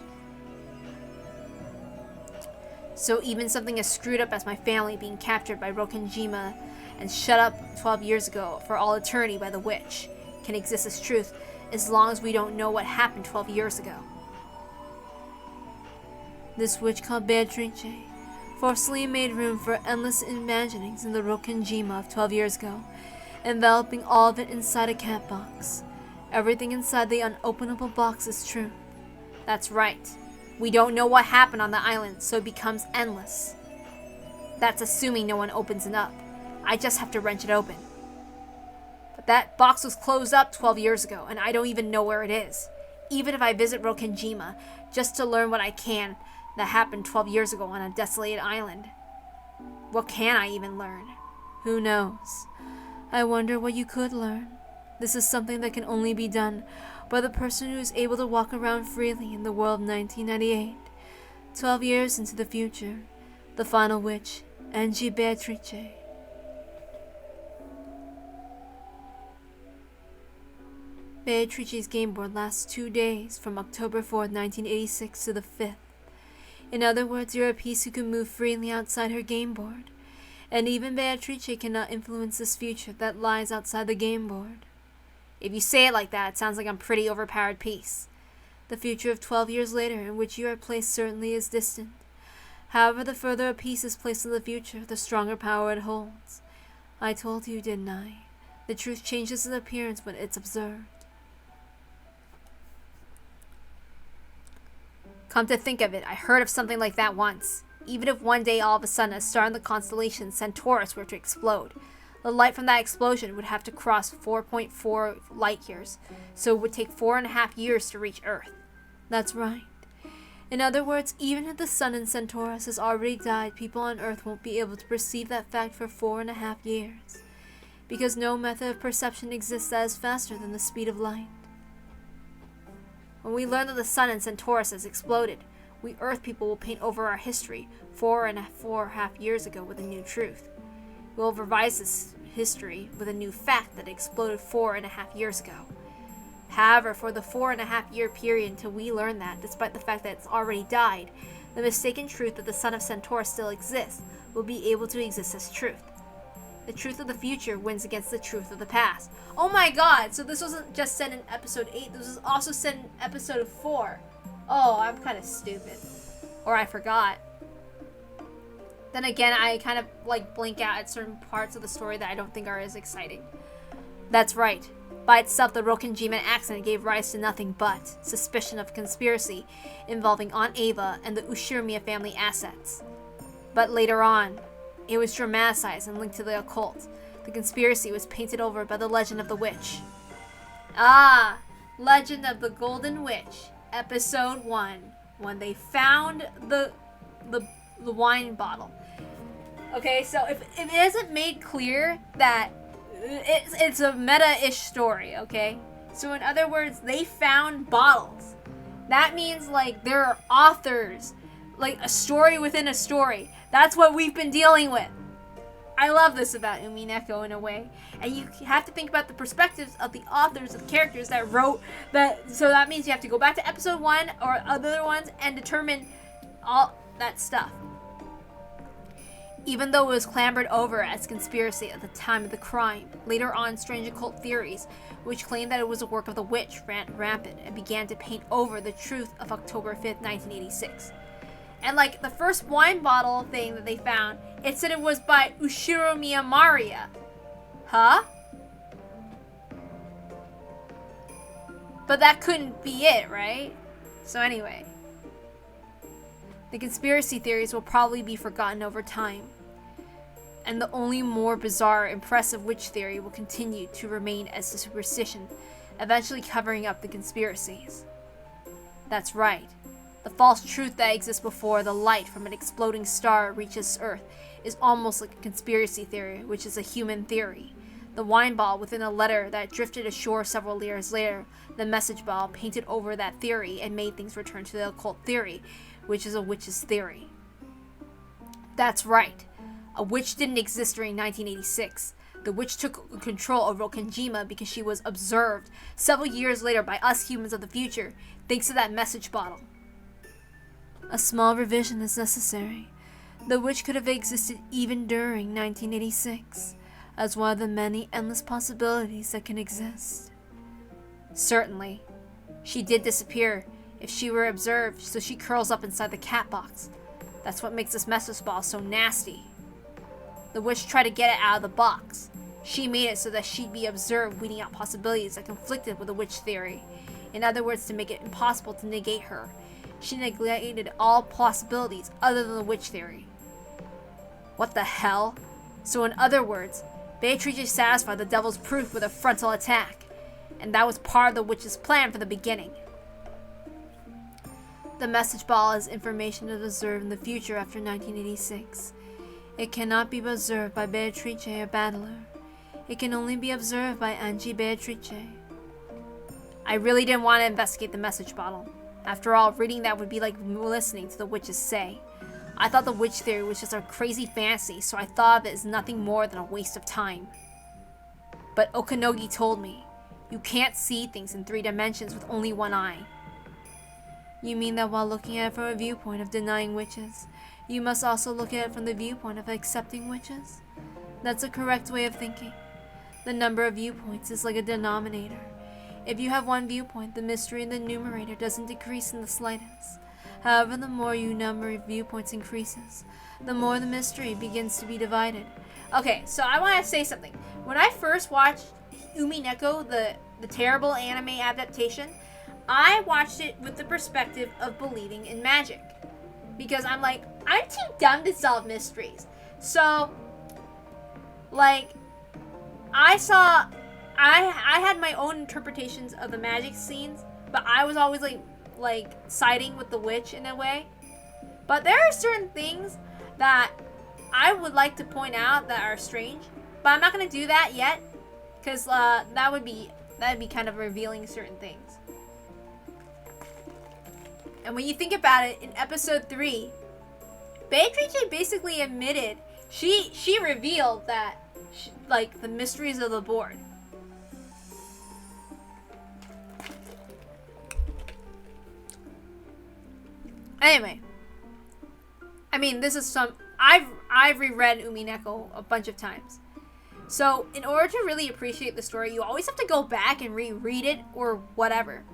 So even something as screwed up as my family being captured by Rokenjima and shut up 12 years ago for all eternity by the witch can exist as truth as long as we don't know what happened 12 years ago. This witch called Beatrice forcefully made room for endless imaginings in the Rokenjima of 12 years ago, enveloping all of it inside a cat box. Everything inside the unopenable box is true. That's right. We don't know what happened on the island, so it becomes endless. That's assuming no one opens it up. I just have to wrench it open. But that box was closed up 12 years ago, and I don't even know where it is. Even if I visit Rokenjima, just to learn what I can that happened 12 years ago on a desolated island. What can I even learn? Who knows? I wonder what you could learn. This is something that can only be done by the person who is able to walk around freely in the world of 1998. 12 years into the future, the final witch, Angie Beatrice. Beatrice's game board lasts 2 days, from October 4th, 1986 to the 5th. In other words, you're a piece who can move freely outside her game board, and even Beatrice cannot influence this future that lies outside the game board. If you say it like that, it sounds like I'm a pretty overpowered piece. The future of 12 years later, in which you are placed, certainly is distant. However, the further a piece is placed in the future, the stronger power it holds. I told you, didn't I? The truth changes its appearance when it's observed. Come to think of it, I heard of something like that once. Even if one day all of a sudden a star in the constellation Centaurus were to explode, the light from that explosion would have to cross 4.4 light years, so it would take 4.5 years to reach Earth. That's right. In other words, even if the sun in Centaurus has already died, people on Earth won't be able to perceive that fact for 4.5 years, because no method of perception exists that is faster than the speed of light. When we learn that the sun in Centaurus has exploded, we Earth people will paint over our history 4.5 years ago with a new truth. We will revise this history with a new fact that it exploded 4.5 years ago. However, for the 4.5 year period until we learn that, despite the fact that it's already died, the mistaken truth that the sun of Centaurus still exists will be able to exist as truth. The truth of the future wins against the truth of the past. Oh my god, so this wasn't just said in episode 8, this was also said in episode 4. Oh, I'm kind of stupid. Or I forgot. Then again, I kind of blink out at certain parts of the story that I don't think are as exciting. That's right. By itself, the Rokenjiman accident gave rise to nothing but suspicion of conspiracy involving Aunt Ava and the Ushirimiya family assets. But later on, it was dramatized and linked to the occult. The conspiracy was painted over by the legend of the witch. Ah, Legend of the Golden Witch, episode 1, when they found the wine bottle. Okay, so if it isn't made clear that it's a meta-ish story, okay? So in other words, they found bottles. That means there are authors, a story within a story. That's what we've been dealing with. I love this about Umineko in a way. And you have to think about the perspectives of the authors, of the characters that wrote that. So that means you have to go back to episode 1 or other ones and determine all that stuff. Even though it was clambered over as conspiracy at the time of the crime, later on strange occult theories, which claimed that it was a work of the witch, ran rampant and began to paint over the truth of October 5th, 1986. And the first wine bottle thing that they found, it said it was by Ushirimiya Maria. Huh? But that couldn't be it, right? So anyway. The conspiracy theories will probably be forgotten over time. And the only more bizarre, impressive witch theory will continue to remain as a superstition, eventually covering up the conspiracies. That's right. The false truth that exists before the light from an exploding star reaches Earth is almost like a conspiracy theory, which is a human theory. The wine ball within a letter that drifted ashore several years later, the message ball painted over that theory and made things return to the occult theory, which is a witch's theory. That's right. A witch didn't exist during 1986. The witch took control of Rokenjima because she was observed several years later by us humans of the future, thanks to that message bottle. A small revision is necessary. The witch could have existed even during 1986, as one of the many endless possibilities that can exist. Certainly. She did disappear if she were observed, so she curls up inside the cat box. That's what makes this message ball so nasty. The witch tried to get it out of the box. She made it so that she'd be observed, weeding out possibilities that conflicted with the witch theory. In other words, to make it impossible to negate her. She neglected all possibilities other than the witch theory. What the hell? So in other words, Beatrice satisfied the devil's proof with a frontal attack, and that was part of the witch's plan from the beginning. The message ball is information to observe in the future after 1986. It cannot be observed by Beatrice or Battler. It can only be observed by Angie Beatrice. I really didn't want to investigate the message bottle. After all, reading that would be like listening to the witches say. I thought the witch theory was just a crazy fantasy, so I thought of it as nothing more than a waste of time. But Okanogi told me, You can't see things in 3 dimensions with only one eye. You mean that while looking at it from a viewpoint of denying witches, you must also look at it from the viewpoint of accepting witches? That's a correct way of thinking. The number of viewpoints is like a denominator. If you have one viewpoint, the mystery in the numerator doesn't decrease in the slightest. However, the more your number of viewpoints increases, the more the mystery begins to be divided. Okay, so I want to say something. When I first watched Umineko, the terrible anime adaptation, I watched it with the perspective of believing in magic. Because I'm like, I'm too dumb to solve mysteries. So, like, I had my own interpretations of the magic scenes, but I was always like siding with the witch in a way. But there are certain things that I would like to point out that are strange, but I'm not gonna do that yet, because that would be kind of revealing certain things. And when you think about it, in episode 3, Beatrice basically admitted she revealed that like the mysteries of the board. Anyway, I mean, this is I've reread Umineko a bunch of times. So, in order to really appreciate the story, you always have to go back and reread it or whatever.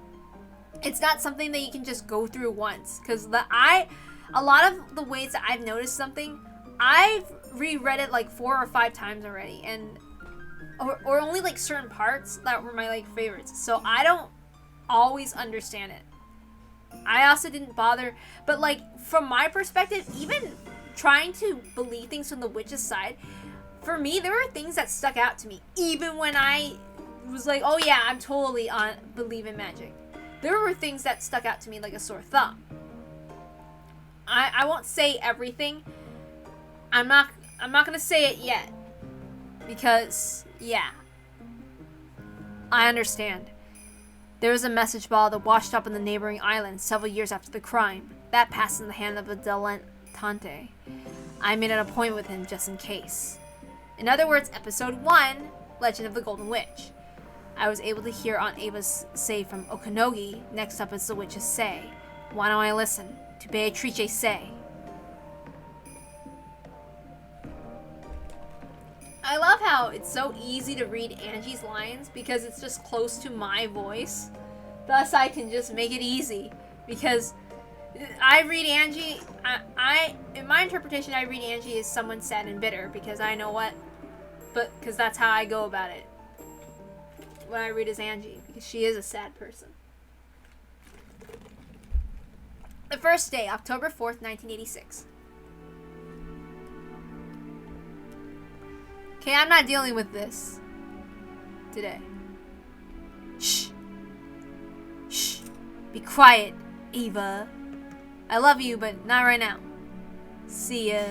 It's not something that you can just go through once, because a lot of the ways that I've noticed something, I've reread it like 4 or 5 times already, and or only like certain parts that were my like favorites. So I don't always understand it. I also didn't bother, but like from my perspective, even trying to believe things from the witch's side, for me there were things that stuck out to me even when I was like, oh yeah, I'm totally on believe in magic. There were things that stuck out to me like a sore thumb. I won't say everything. I'm not gonna say it yet, because yeah, I understand. There was a message ball that washed up in the neighboring island several years after the crime. That passed in the hand of a dilettante. I made an appointment with him just in case. In other words, episode 1, Legend of the Golden Witch. I was able to hear Aunt Ava's say from Okanogi. Next up is the witch's say. Why don't I listen to Beatrice's say? I love how it's so easy to read Angie's lines because it's just close to my voice. Thus, I can just make it easy. Because I read Angie, in my interpretation, I read Angie as someone sad and bitter, because I know what, but because that's how I go about it when I read as Angie, because she is a sad person. The first day, October 4th, 1986. Okay, I'm not dealing with this today. Shh. Shh. Be quiet, Eva. I love you, but not right now. See ya.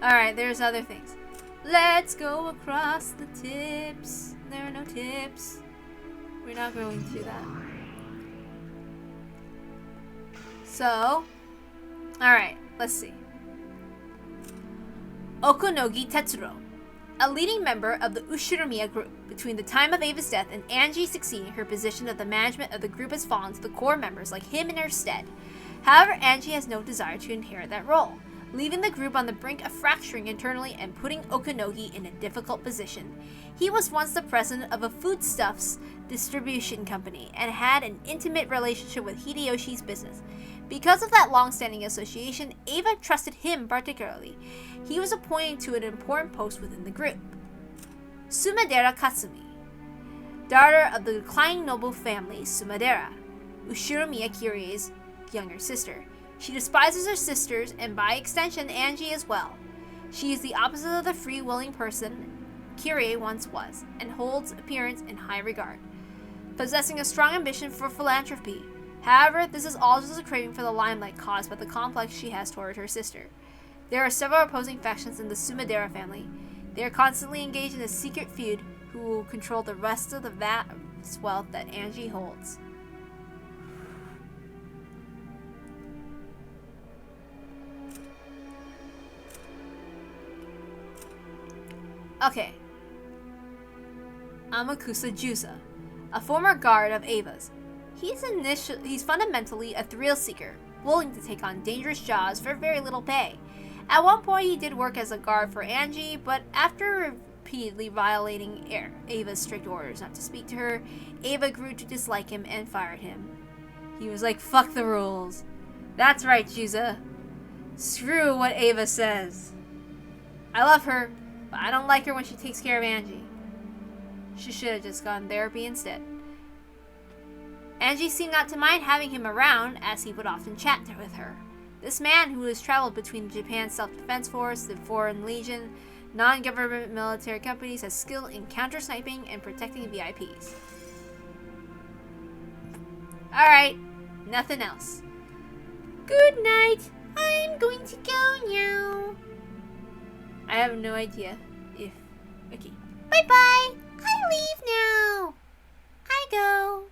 Alright, there's other things. Let's go across the tips. There are no tips. We're not going to do that. So, alright, let's see. Okonogi Tetsuro, a leading member of the Ushiromiya group. Between the time of Ava's death and Angie succeeding, her position of the management of the group has fallen to the core members like him in her stead. However, Angie has no desire to inherit that role, leaving the group on the brink of fracturing internally and putting Okanogi in a difficult position. He was once the president of a foodstuffs distribution company and had an intimate relationship with Hideyoshi's business. Because of that long-standing association, Ava trusted him particularly. He was appointed to an important post within the group. Sumadera Katsumi, daughter of the declining noble family Sumadera, Ushiromiya Kirie's younger sister. She despises her sisters, and by extension, Angie as well. She is the opposite of the free-willing person Kirie once was, and holds appearance in high regard, possessing a strong ambition for philanthropy. However, this is all just a craving for the limelight caused by the complex she has toward her sister. There are several opposing factions in the Sumadera family. They are constantly engaged in a secret feud who will control the rest of the vast wealth that Angie holds. Okay. Amakusa Jusa, a former guard of Ava's. He's fundamentally a thrill seeker, willing to take on dangerous jobs for very little pay. At one point, he did work as a guard for Angie, but after repeatedly violating Ava's strict orders not to speak to her, Ava grew to dislike him and fired him. He was like, fuck the rules. That's right, Juza. Screw what Ava says. I love her, but I don't like her when she takes care of Angie. She should have just gone therapy instead. Angie seemed not to mind having him around, as he would often chat with her. This man, who has traveled between Japan's Self-Defense Force, the Foreign Legion, non-government military companies, has skill in counter-sniping and protecting VIPs. Alright, nothing else. Good night. I'm going to go now. I have no idea if... Okay. Bye-bye. I leave now. I go.